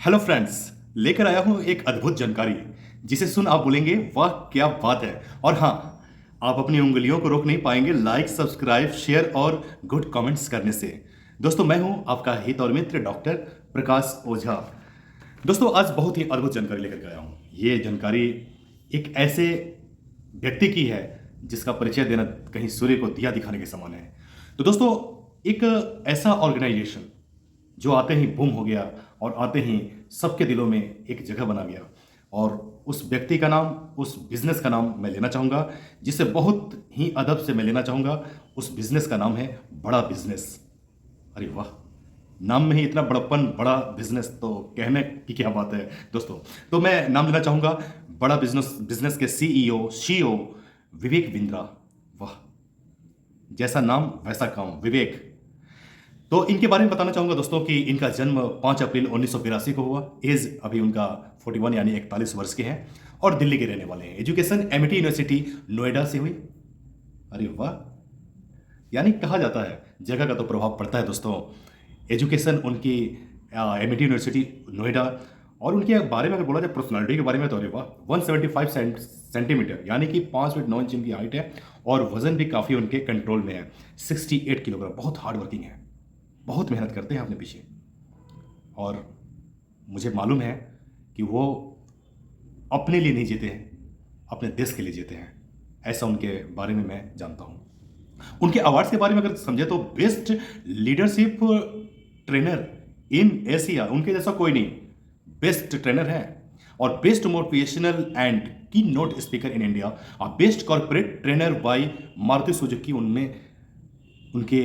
Hello friends, लेकर आया हूं एक अद्भुत जानकारी जिसे सुन आप बोलेंगे वाह क्या बात है। और हाँ, आप अपनी उंगलियों को रोक नहीं पाएंगे लाइक सब्सक्राइब शेयर और गुड कमेंट्स करने से। दोस्तों, मैं हूं आपका हित और मित्र डॉक्टर प्रकाश ओझा। दोस्तों, आज बहुत ही अद्भुत जानकारी लेकर के आया हूं। ये जानकारी एक ऐसे व्यक्ति की है जिसका परिचय देना कहीं सूर्य को दिया दिखाने के समान है। तो दोस्तों, एक ऐसा ऑर्गेनाइजेशन जो आते ही बूम हो गया और आते ही सबके दिलों में एक जगह बना गया, और उस व्यक्ति का नाम, उस बिजनेस का नाम मैं लेना चाहूंगा, जिसे बहुत ही अदब से मैं लेना चाहूंगा। उस बिजनेस का नाम है बड़ा बिजनेस। अरे वाह, नाम में ही इतना बड़प्पन, बड़ा बिजनेस, तो कहने की क्या बात है दोस्तों। तो मैं नाम लेना चाहूंगा बड़ा बिजनेस बिजनेस के सीईओ सीओ विवेक बिंद्रा। वाह, जैसा नाम वैसा काम, विवेक। तो इनके बारे में बताना चाहूंगा दोस्तों कि इनका जन्म 5 अप्रैल 1982 को हुआ। एज अभी उनका 41 यानी 41 वर्ष के हैं और दिल्ली के रहने वाले हैं। एजुकेशन एमिटी यूनिवर्सिटी नोएडा से हुई। अरे वाह, यानी कहा जाता है जगह का तो प्रभाव पड़ता है दोस्तों। एजुकेशन उनकी एमिटी यूनिवर्सिटी नोएडा। और उनके बारे में अगर बोला जाए पर्सनालिटी के बारे में, तो अरे वाह, 175 सेंटीमीटर यानी कि 5 फीट 9 इंच इनकी हाइट है। और वजन भी काफ़ी उनके कंट्रोल में है, 68 किलोग्राम। बहुत हार्ड वर्किंग है, बहुत मेहनत करते हैं अपने पीछे। और मुझे मालूम है कि वो अपने लिए नहीं जीते हैं, अपने देश के लिए जीते हैं। ऐसा उनके बारे में मैं जानता हूं। उनके अवार्ड्स के बारे में अगर समझे तो best leadership trainer in Asia, उनके जैसा कोई नहीं, बेस्ट ट्रेनर है। और best motivational and keynote speaker in India, best corporate trainer by Maruti Suzuki. उनमें उनके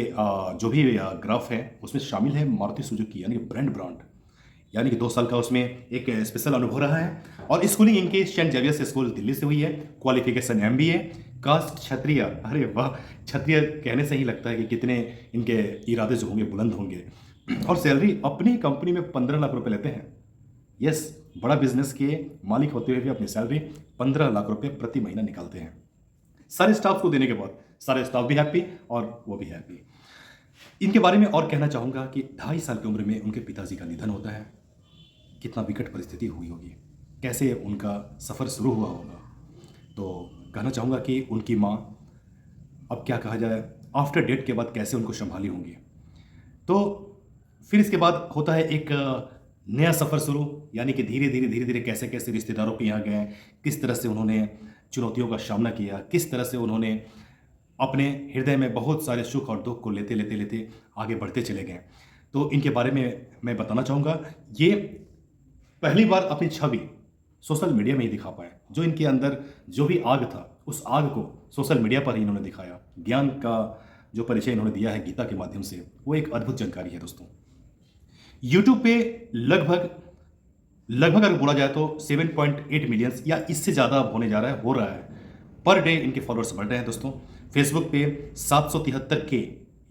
जो भी ग्राफ है उसमें शामिल है मारुति सुजुकी, यानी कि ब्रांड। यानी कि 2 साल का उसमें एक स्पेशल अनुभव रहा है। और स्कूलिंग इनके सेंट जेवियर्स स्कूल दिल्ली से हुई है। Qualification MBA. कास्ट क्षत्रिय। अरे वाह, क्षत्रिय कहने से ही लगता है कि कितने इनके इरादे जो होंगे बुलंद होंगे। और सैलरी अपनी कंपनी में 15 लाख रुपए लेते हैं। यस, बड़ा बिजनेस के मालिक होते हुए भी अपनी सैलरी 15 लाख रुपए प्रति महीना निकालते हैं। सारे स्टाफ को देने के बाद सारे स्टाफ भी हैप्पी और वो भी हैप्पी। इनके बारे में और कहना चाहूंगा कि 2.5 साल की उम्र में उनके पिताजी का निधन होता है। कितना विकट परिस्थिति हुई होगी, कैसे उनका सफ़र शुरू हुआ होगा। तो कहना चाहूँगा कि उनकी माँ, अब क्या कहा जाए, आफ्टर डेथ के बाद कैसे उनको संभाली होंगी। तो फिर इसके बाद होता है एक नया सफ़र शुरू, यानी कि धीरे धीरे कैसे कैसे रिश्तेदारों के यहाँ गए, किस तरह से उन्होंने चुनौतियों का सामना किया, किस तरह से उन्होंने अपने हृदय में बहुत सारे सुख और दुख को लेते लेते लेते आगे बढ़ते चले गए। तो इनके बारे में मैं बताना चाहूँगा, ये पहली बार अपनी छवि सोशल मीडिया में ही दिखा पाए। जो इनके अंदर जो भी आग था, उस आग को सोशल मीडिया पर ही इन्होंने दिखाया। ज्ञान का जो परिचय इन्होंने दिया है गीता के माध्यम से, वो एक अद्भुत जानकारी है दोस्तों। यूट्यूब पे लगभग लगभग अगर बोला जाए तो 7.8 मिलियंस या इससे ज़्यादा होने जा रहा है, हो रहा है। पर डे इनके फॉलोअर्स बढ़ रहे हैं दोस्तों। फेसबुक पे 773 के,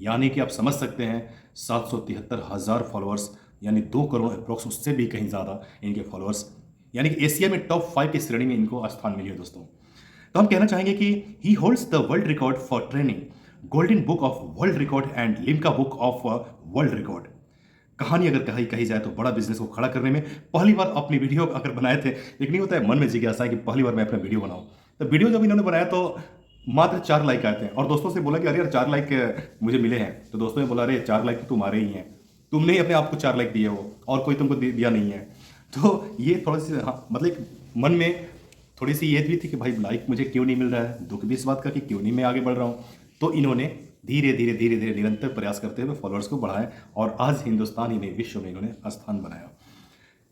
यानी कि आप समझ सकते हैं 773,000 फॉलोअर्स, यानी 2 करोड़ अप्रोक्स, उससे भी कहीं ज़्यादा इनके फॉलोअर्स। यानी कि एशिया में टॉप 5 की श्रेणी में इनको स्थान मिली है दोस्तों। तो हम कहना चाहेंगे कि ही holds the world record for training, golden book of world record and Limca book of world record. कहानी अगर कही जाए तो बड़ा बिजनेस को खड़ा करने में पहली बार अपनी वीडियो अगर बनाए थे, एक नहीं होता है मन में जिज्ञासा है कि पहली बार मैं अपना वीडियो बनाऊं। तो वीडियो जब इन्होंने बनाया तो मात्र 4 लाइक आए थे। और दोस्तों से बोला कि अरे यार 4 लाइक मुझे मिले हैं। तो दोस्तों ने बोला अरे 4 लाइक तो तुम्हारे ही हैं, तुमने ही अपने आप को 4 लाइक दिए हो और कोई तुमको दिया नहीं है। तो ये थोड़ा सी, हाँ, मतलब एक मन में थोड़ी सी ये भी थी कि भाई लाइक मुझे क्यों नहीं मिल रहा है, दुख भी इस बात का कि क्यों नहीं मैं आगे बढ़ रहा हूँ। तो इन्होंने धीरे धीरे निरंतर प्रयास करते हुए फॉलोअर्स को बढ़ाया और आज हिंदुस्तान ही नहीं विश्व में इन्होंने स्थान बनाया।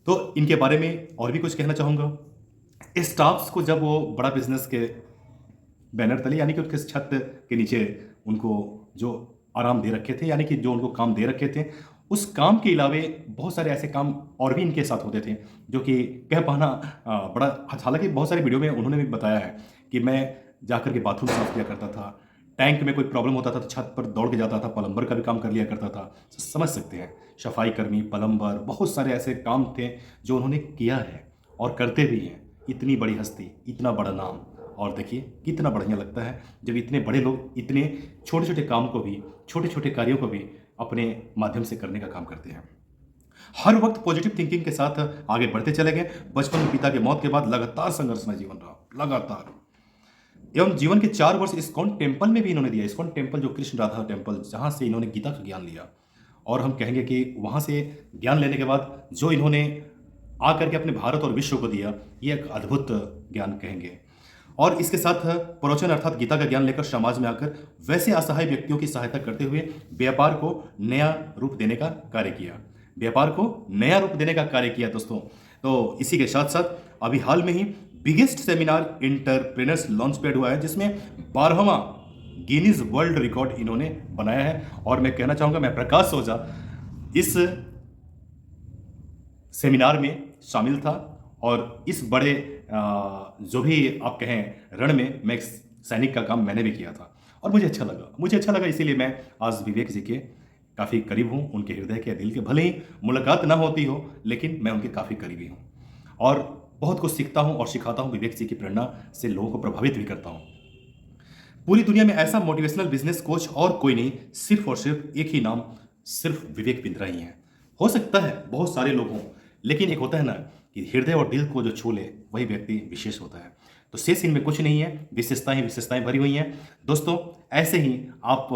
तो इनके बारे में और भी कुछ कहना चाहूँगा। स्टाफ्स को जब वो बड़ा बिजनेस के बैनर तले, यानी कि उसके छत के नीचे उनको जो आराम दे रखे थे, यानी कि जो उनको काम दे रखे थे, उस काम के अलावे बहुत सारे ऐसे काम और भी इनके साथ होते थे जो कि कह पाना बड़ा, हालांकि बहुत सारी वीडियो में उन्होंने भी बताया है कि मैं जाकर के बाथरूम साफ किया करता था, टैंक में कोई प्रॉब्लम होता था तो छत पर दौड़ के जाता था, प्लम्बर का भी काम कर लिया करता था। समझ सकते हैं, सफाई कर्मी, प्लम्बर, बहुत सारे ऐसे काम थे जो उन्होंने किया है और करते भी हैं। इतनी बड़ी हस्ती, इतना बड़ा नाम, और देखिए कितना बढ़िया लगता है जब इतने बड़े लोग इतने छोटे छोटे काम को भी, छोटे छोटे कार्यों को भी अपने माध्यम से करने का काम करते हैं। हर वक्त पॉजिटिव थिंकिंग के साथ आगे बढ़ते चले गए। बचपन में पिता के मौत के बाद लगातार संघर्षमय जीवन रहा, लगातार। एवं जीवन के 4 वर्ष इस्कॉन टेम्पल में भी इन्होंने दिया। इस्कॉन टेम्पल जो कृष्ण राधा टेम्पल, जहाँ से इन्होंने गीता का ज्ञान लिया। और हम कहेंगे कि वहाँ से ज्ञान लेने के बाद जो इन्होंने आकर के अपने भारत और विश्व को दिया, ये एक अद्भुत ज्ञान कहेंगे। और इसके साथ प्रवचन अर्थात गीता का ज्ञान लेकर समाज में आकर वैसे असहाय व्यक्तियों की सहायता करते हुए व्यापार को नया रूप देने का कार्य किया। व्यापार को नया रूप देने का कार्य किया दोस्तों। तो इसी के साथ साथ अभी हाल में ही biggest seminar entrepreneurs launch pad हुआ है, जिसमें 12वां गिनीज वर्ल्ड रिकॉर्ड इन्होंने बनाया है। और मैं कहना चाहूँगा, मैं प्रकाश ओझा इस सेमिनार में शामिल था। और इस बड़े जो भी आप कहें रण में मैं एक सैनिक का काम मैंने भी किया था और मुझे अच्छा लगा। इसीलिए मैं आज विवेक जी के काफ़ी करीब हूँ, उनके हृदय के दिल के। भले ही मुलाकात ना होती हो, लेकिन मैं उनके काफ़ी करीबी हूँ और बहुत कुछ सीखता हूँ और सिखाता हूँ। विवेक जी की प्रेरणा से लोगों को प्रभावित भी करता हूँ। पूरी दुनिया में ऐसा मोटिवेशनल बिजनेस कोच और कोई नहीं, सिर्फ और सिर्फ एक ही नाम, सिर्फ विवेक बिंद्रा ही है। हो सकता है बहुत सारे लोग हों, लेकिन एक होता है ना कि हृदय और दिल को जो छू ले, वही व्यक्ति विशेष होता है। तो शेष इनमें कुछ नहीं है, विशेषताएं भरी हुई हैं। दोस्तों ऐसे ही आप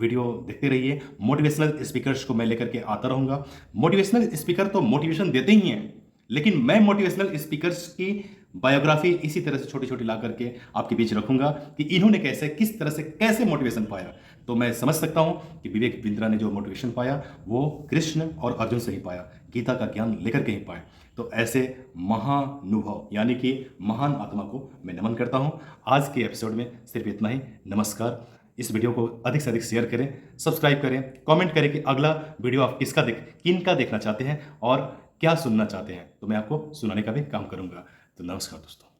वीडियो देखते रहिए। मोटिवेशनल स्पीकर्स को मैं लेकर के आता रहूँगा। मोटिवेशनल स्पीकर तो मोटिवेशन देते ही हैं, लेकिन मैं मोटिवेशनल स्पीकर्स की बायोग्राफी इसी तरह से छोटी छोटी ला करके आपके बीच रखूंगा कि इन्होंने किस तरह से कैसे मोटिवेशन पाया। तो मैं समझ सकता हूं कि विवेक बिंद्रा ने जो मोटिवेशन पाया वो कृष्ण और अर्जुन से ही पाया, गीता का ज्ञान लेकर के ही पाया। तो ऐसे महानुभव यानी कि महान आत्मा को मैं नमन करता हूं। आज के एपिसोड में सिर्फ इतना ही। नमस्कार। इस वीडियो को अधिक से अधिक शेयर करें, सब्सक्राइब करें, कमेंट करें कि अगला वीडियो आप किनका देखना चाहते हैं और क्या सुनना चाहते हैं, तो मैं आपको सुनाने का भी काम करूंगा। तो नमस्कार दोस्तों।